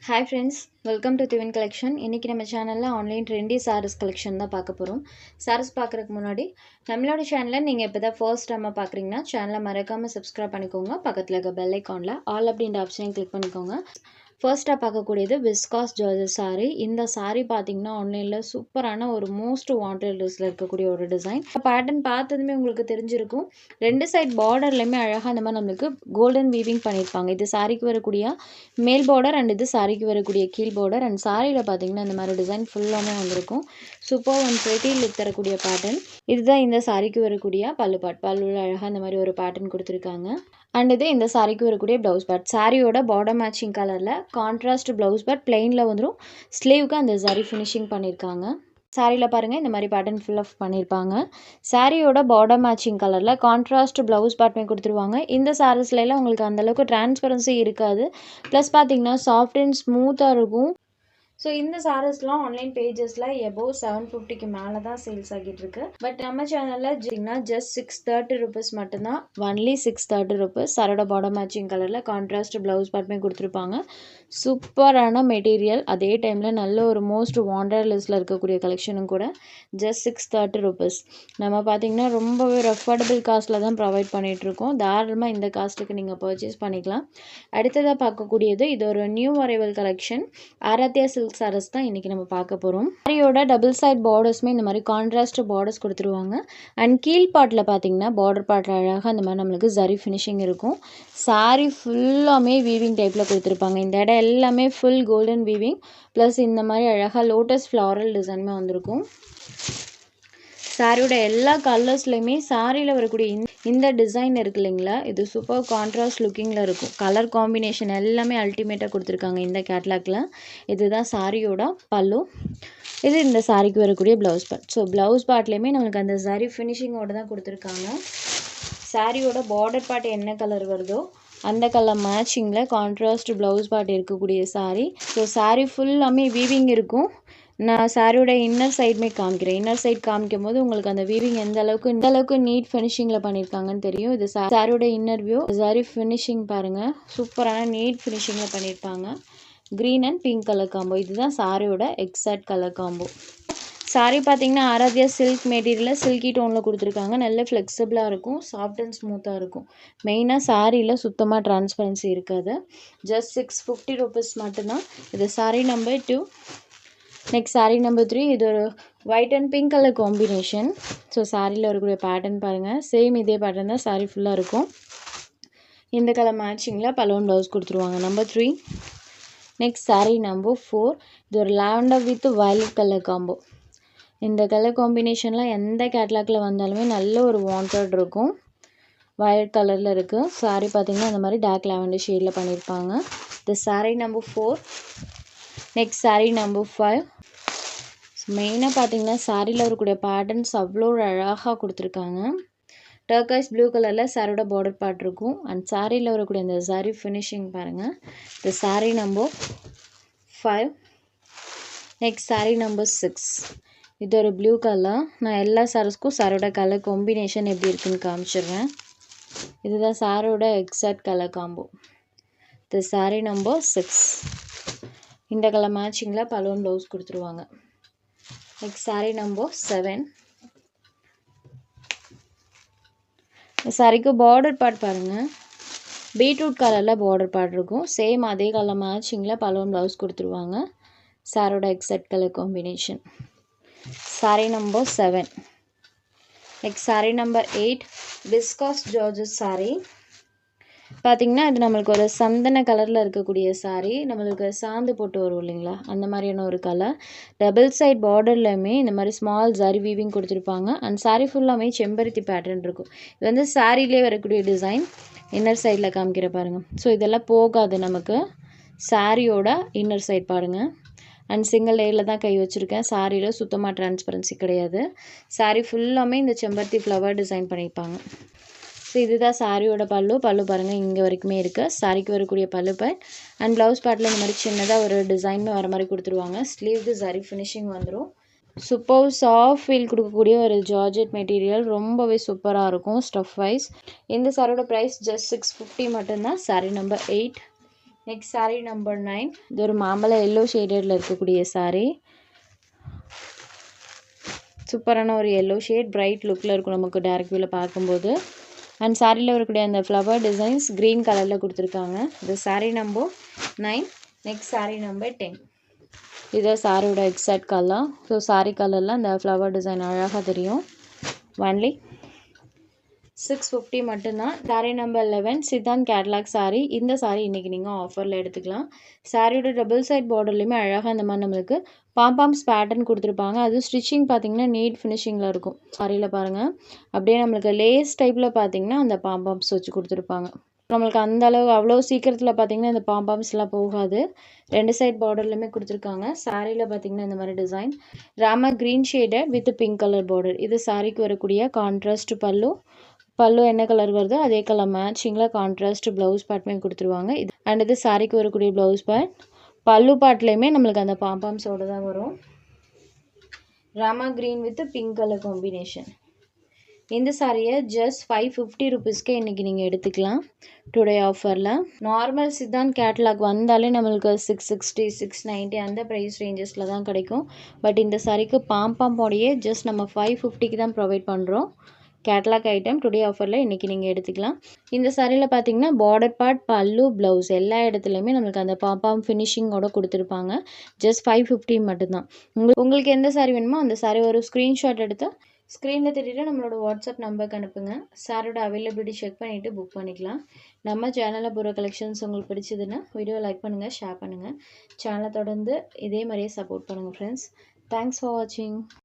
Hi friends, welcome to Thivin Collection. இன்னைக்கு நம்ம சேனல்ல ஆன்லைன் ட்ரெண்டி சாரீஸ் கலெக்ஷன் தான் பார்க்க போறோம். சாரீஸ் பார்க்கறதுக்கு முன்னாடி நம்மளோட சேனலை நீங்க இப்பதான் ஃபர்ஸ்ட் டைம் பார்க்கறீங்கன்னா சேனலை மறக்காம சப்ஸ்கிரைப் பண்ணிக்கோங்க. பக்கத்துல இருக்க பெல் ஐகான்ல ஆல் அப்படின்ற ஆப்ஷனையும் கிளிக் பண்ணிக்கோங்க. ஃபர்ஸ்ட்டாக பார்க்கக்கூடியது விஸ்காஸ் ஜார்ஜஸ் சாரீ. இந்த சாரீ பார்த்தீங்கன்னா ஆன்லைனில் சூப்பரான ஒரு மோஸ்ட் வாண்டட் லிஸ்ட்டில் இருக்கக்கூடிய ஒரு டிசைன். பேட்டர்ன் பார்த்ததுமே உங்களுக்கு தெரிஞ்சிருக்கும். ரெண்டு சைட் பார்டர்லையுமே அழகாக அந்த மாதிரி நம்மளுக்கு கோல்டன் வீவிங் பண்ணியிருப்பாங்க. இது சாரீக்கு வரக்கூடிய மேல் பார்டர் அண்ட் இது சாரீக்கு வரக்கூடிய கீழ் பார்டர். அண்ட் சாரியில் பார்த்தீங்கன்னா இந்த மாதிரி டிசைன் ஃபுல்லாமே வந்திருக்கும். சூப்பர் அண்ட் ப்ரெட்டி லுக் தரக்கூடிய பேட்டர்ன். இதுதான் இந்த சாரீக்கு வரக்கூடிய பல்லுவில் அழகாக இந்த மாதிரி ஒரு பேட்டர்ன் கொடுத்துருக்காங்க. அண்ட் இது இந்த சாரீக்கு வரக்கூடிய ப்ளவுஸ் பேட். சாரியோட பார்டர் மேட்சிங் கலரில் கான்ட்ராஸ்ட் ப்ளவுஸ் பேட் பிளெயினில் வந்துடும். ஸ்லீவுக்கு அந்த ஜரி ஃபினிஷிங் பண்ணியிருக்காங்க. சாரியில் பாருங்கள் இந்த மாதிரி பேட்டர்ன் ஃபுல் ஆஃப் பண்ணியிருப்பாங்க. சாரியோட பார்டர் மேட்சிங் கலரில் கான்ட்ராஸ்ட் ப்ளவுஸ் பேட்மே கொடுத்துருவாங்க. இந்த சாரீஸ்லாம் உங்களுக்கு அந்தளவுக்கு டிரான்ஸ்பரன்சி இருக்காது. ப்ளஸ் பார்த்தீங்கன்னா சாஃப்ட் அண்ட் ஸ்மூத்தாக இருக்கும். ஸோ இந்த சாரீஸ்லாம் ஆன்லைன் பேஜஸில் எபோவ் 750க்கு மேலே தான் சேல்ஸ் ஆகிட்டு இருக்கு. பட் நம்ம சேனலில் ஜஸ்ட் 630 rupees மட்டும்தான். Only 630 rupees. சாரோட பார்டர் மேட்சிங் கலரில் கான்ட்ராஸ்ட் ப்ளவுஸ் பேட்மே கொடுத்துருப்பாங்க. சூப்பரான மெட்டீரியல், அதே டைமில் நல்ல ஒரு மோஸ்ட் வாண்டட் லிஸ்ட்டில் இருக்கக்கூடிய கலெக்ஷனும் கூட. Just 630 rupees. நம்ம பார்த்தீங்கன்னா ரொம்பவே அஃபோர்டபுள் காஸ்ட்டில் தான் ப்ரொவைட் பண்ணிகிட்ருக்கோம். தாராளமாக இந்த காஸ்ட்டுக்கு நீங்கள் பர்ச்சேஸ் பண்ணிக்கலாம். அடுத்ததாக பார்க்கக்கூடியது இது ஒரு new arrival collection. Aaradhya silk sarees தான் இன்றைக்கி நம்ம பார்க்க போகிறோம். சாரியோட டபுள் சைட் பார்டர்ஸுமே இந்த மாதிரி கான்ட்ராஸ்ட் பார்டர்ஸ் கொடுத்துருவாங்க. அண்ட் கீழ் பாட்டில் பார்த்தீங்கன்னா பார்டர் பாட்டில் அழகாக அந்த மாதிரி நம்மளுக்கு ஜரி ஃபினிஷிங் இருக்கும். சாரி ஃபுல்லாமே வீவிங் டைப்பில் கொடுத்துருப்பாங்க. இந்த இடம் எல்லாமே ஃபுல் கோல்டன் வீவிங் ப்ளஸ் இந்த மாதிரி அழகாக லோட்டஸ் ஃப்ளாரல் டிசைனுமே வந்திருக்கும். சாரியோட எல்லா கலர்ஸ்லையுமே சாரியில் வரக்கூடிய இந்த டிசைன் இருக்கு இல்லைங்களா, இது சூப்பர் கான்ட்ராஸ்ட் லுக்கிங்கில் இருக்கும். கலர் காம்பினேஷன் எல்லாமே அல்டிமேட்டாக கொடுத்துருக்காங்க இந்த கேட்லாக்ல. இதுதான் சாரியோட பல்லு. இது இந்த சாரிக்கு வரக்கூடிய ப்ளவுஸ் பார்ட். ஸோ ப்ளவுஸ் பார்ட்லேயுமே நம்மளுக்கு அந்த சாரி ஃபினிஷிங்கோடு தான் கொடுத்துருக்காங்க. சாரியோட பார்டர் பார்ட் என்ன கலர் வருதோ அந்த கலர் மேட்சிங்கில் கான்ட்ராஸ்ட் ப்ளவுஸ் பார்ட் இருக்கக்கூடிய சாரி. ஸோ சாரி ஃபுல்லாமே வீவிங் இருக்கும். நான் சாரியோட இன்னர் சைடுமே காமிக்கிறேன். இன்னர் சைட் காமிக்கும் போது உங்களுக்கு அந்த வீவிங் எந்த அளவுக்கு நீட் ஃபினிஷிங்கில் பண்ணியிருக்காங்கன்னு தெரியும். இது சாரியோட இன்னர் வியூ. சாரி ஃபினிஷிங் பாருங்கள், சூப்பரான நீட் ஃபினிஷிங்கில் பண்ணியிருப்பாங்க. Green and pink colour combo. இதுதான் சாரியோட எக்ஸாக்ட் கலர் காம்போ. சாரி பார்த்தீங்கன்னா ஆராத்யா சில்க் மெட்டீரியலில் சில்கி டோனில் கொடுத்துருக்காங்க. நல்ல ஃப்ளெக்சிபிளாக இருக்கும், சாஃப்ட் அண்ட் ஸ்மூத்தாக இருக்கும். மெயினாக சாரியில் சுத்தமாக டிரான்ஸ்பரன்சி இருக்காது. ஜஸ்ட் 650 rupees மட்டும்தான். இது sorry number 2. Next sari number 3. இது ஒரு white and pink colour combination. So சாரியில் இருக்கக்கூடிய பேட்டர்ன் பாருங்கள், சேம் இதே பேட்டர்ன் தான் சாரீ ஃபுல்லாக இருக்கும். இந்த கலர் மேட்சிங்கில் பலூன் ப்ளவுஸ் கொடுத்துருவாங்க. நம்பர் 3. Next sari number 4. இது ஒரு lavender with violet colour combo. இந்த கலர் காம்பினேஷன்லாம் எந்த கேட்லாக்கில் வந்தாலுமே நல்ல ஒரு வாண்டட் இருக்கும். வயலட் கலரில் இருக்குது. சாரீ பார்த்திங்கன்னா இந்த மாதிரி டார்க் லாவெண்டர் ஷேடில் பண்ணியிருப்பாங்க. இந்த sari number 4. Next sari number 5. மெயினாக பார்த்தீங்கன்னா சாரியில் வரக்கூடிய பேட்டர்ன்ஸ் அவ்வளோ அழகாக கொடுத்துருக்காங்க. டர்காய்ஸ் ப்ளூ கலரில் சாரியோட பார்டர் பார்ட் இருக்கும். அண்ட் சாரியில் வரக்கூடிய அந்த சாரி ஃபினிஷிங் பாருங்கள். இந்த sari number 5. Next sari number 6. இது ஒரு ப்ளூ கலர். நான் எல்லா சாரீஸ்க்கும் சாரியோட கலர் காம்பினேஷன் எப்படி இருக்குன்னு காமிச்சிடுறேன். இதுதான் சாரியோட எக்ஸாக்ட் கலர் காம்போ. இது சாரீ நம்பர் 6. இந்த கலர் மேட்சிங்கில் பலூன் ப்ளவுஸ் கொடுத்துருவாங்க. Next sari number 7. சாரிக்கு பார்டர் பார்ட் பாருங்கள், பீட்ரூட் கலரில் பார்டர் பார்ட் இருக்கும். சேம் அதே கலர் மேட்சிங்கில் பலூன் ப்ளவுஸ் கொடுத்துருவாங்க. சாரோட exact colour combination. Sari number 7. Next sari number 8. Viscose georgette sari. பார்த்திங்கன்னா இது நம்மளுக்கு ஒரு சந்தன கலரில் இருக்கக்கூடிய சாரீ. நம்மளுக்கு சாந்து போட்டு வரும் இல்லைங்களா, அந்த மாதிரியான ஒரு கலர். டபுள் சைட் பார்டர்லையுமே இந்த மாதிரி ஸ்மால் ஜரி வீவிங் கொடுத்துருப்பாங்க. அண்ட் சாரீ ஃபுல்லாமே செம்பருத்தி பேட்டர்ன் இருக்கும். இது வந்து சாரிலே வரக்கூடிய டிசைன். இன்னர் சைடில் காமிக்கிற பாருங்கள். ஸோ இதெல்லாம் போகாது நமக்கு. சாரியோட இன்னர் சைட் பாருங்கள். அண்ட் சிங்கிள் லேயரில் தான் கை வச்சுருக்கேன். சாரியில் சுத்தமாக டிரான்ஸ்பரன்சி கிடையாது. சாரீ ஃபுல்லாமே இந்த செம்பருத்தி ஃப்ளவர் டிசைன் பண்ணியிருப்பாங்க. ஸோ இதுதான் சாரியோட பல்லு பாருங்கள் இங்கே வரைக்குமே இருக்குது. சாரிக்கு வரக்கூடிய பல்லு பார்ட் அண்ட் ப்ளவுஸ் பார்ட்டில் இந்த மாதிரி சின்னதாக ஒரு டிசைன் வர மாதிரி கொடுத்துருவாங்க. ஸ்லீவ்க்கு சாரி ஃபினிஷிங் வந்துடும். சூப்பர் சாஃப்ட் ஃபீல் கொடுக்கக்கூடிய ஒரு ஜார்ஜெட் மெட்டீரியல். ரொம்பவே சூப்பராக இருக்கும் ஸ்டஃப் வைஸ். இந்த சாரியோட ப்ரைஸ் ஜஸ்ட் 650 மட்டும்தான். Sorry number 8. Next saree number 9. இது ஒரு மாம்பழ எல்லோ ஷேடடில் இருக்கக்கூடிய saree. சூப்பரான ஒரு எல்லோ ஷேட், பிரைட் லுக்கில் இருக்கும் நமக்கு டேரக்ட் வியூவில் பார்க்கும்போது. அண்ட் சாரியில் வரக்கூடிய அந்த ஃப்ளவர் டிசைன்ஸ் க்ரீன் கலரில் கொடுத்துருக்காங்க. இது saree number 9. Next saree number 10. இது சாரியோட எக்ஸாக்ட் கலர். ஸோ saree கலரில் அந்த ஃப்ளவர் டிசைன் அழகாக தெரியும். ஒன்லி 650 மட்டும்தான். saree number 11 Siddhant catalogue saree. இந்த saree இன்றைக்கி நீங்கள் ஆஃபரில் எடுத்துக்கலாம். சாரியோட டபுள் சைட் பார்டர்லையுமே அழகாக இந்த மாதிரி நம்மளுக்கு பாம்பாம்ஸ் பேட்டர்ன் கொடுத்துருப்பாங்க. அதுவும் ஸ்டிச்சிங் பார்த்திங்கன்னா நீட் ஃபினிஷிங்கில் இருக்கும். சாரியில் பாருங்கள், அப்படியே நம்மளுக்கு லேஸ் டைப்பில் பார்த்திங்கன்னா அந்த பாம்பாம்ஸ் வச்சு கொடுத்துருப்பாங்க. நம்மளுக்கு அந்த அளவு அவ்வளோ சீக்கிரத்தில் பார்த்திங்கன்னா இந்த பாம்பாம்ஸ்லாம் போகாது. 2 சைட் பார்டர்லையுமே கொடுத்துருக்காங்க. சாரியில் பார்த்திங்கன்னா இந்த மாதிரி design Rama green shaded with pink colour border. இது சாரிக்கு வரக்கூடிய கான்ட்ராஸ்ட் பல்லு. பல்லு என்ன கலர் வருதோ அதே கலர் மேட்சிங்கில் கான்ட்ராஸ்ட் ப்ளவுஸ் பார்ட்டுமே கொடுத்துருவாங்க. அண்ட் இது சாரிக்கு வரக்கூடிய ப்ளவுஸ் பார்ட். பல்லு பார்ட்லேயுமே நம்மளுக்கு அந்த பாம்பாம்ஸோடு தான் வரும். Rama green with pink colour combination. இந்த சாரியை ஜஸ்ட் 550 ருபீஸ்க்கே இன்றைக்கி நீங்கள் எடுத்துக்கலாம் டுடே ஆஃபரில். நார்மல் சித்தாந்த் கேட்லாக் வந்தாலே நம்மளுக்கு 660 690 அந்த ப்ரைஸ் ரேஞ்சஸில் தான் கிடைக்கும். பட் இந்த சாரிக்கு பாம்பாம்போடையே ஜஸ்ட் நம்ம 550க்கு தான் ப்ரொவைட் பண்ணுறோம். கேட்லாக் ஐட்டம் டுடே ஆஃபரில் இன்றைக்கி நீங்கள் எடுத்துக்கலாம். இந்த சாரியில் பார்த்தீங்கன்னா பார்டர் பார்ட், பல்லு, ப்ளவுஸ் எல்லா இடத்துலையுமே நம்மளுக்கு அந்த பாம்பாம் ஃபினிஷிங்கோட கொடுத்துருப்பாங்க. ஜஸ்ட் 550 மட்டும்தான். உங்களுக்கு எந்த சாரி வேணுமோ அந்த சாரி ஒரு ஸ்க்ரீன்ஷாட் எடுத்து ஸ்க்ரீனில் தெரியுற நம்மளோட வாட்ஸ்அப் நம்பருக்கு அனுப்புங்க. சாரோட அவைலபிலிட்டி செக் பண்ணிவிட்டு புக் பண்ணிக்கலாம். நம்ம சேனலில் போகிற கலெக்ஷன்ஸ் உங்களுக்கு பிடிச்சதுன்னா வீடியோ லைக் பண்ணுங்கள், ஷேர் பண்ணுங்கள். சேனலை தொடர்ந்து இதே மாதிரியே சப்போர்ட் பண்ணுங்கள் ஃப்ரெண்ட்ஸ். தேங்க்ஸ் ஃபார் வாட்சிங்.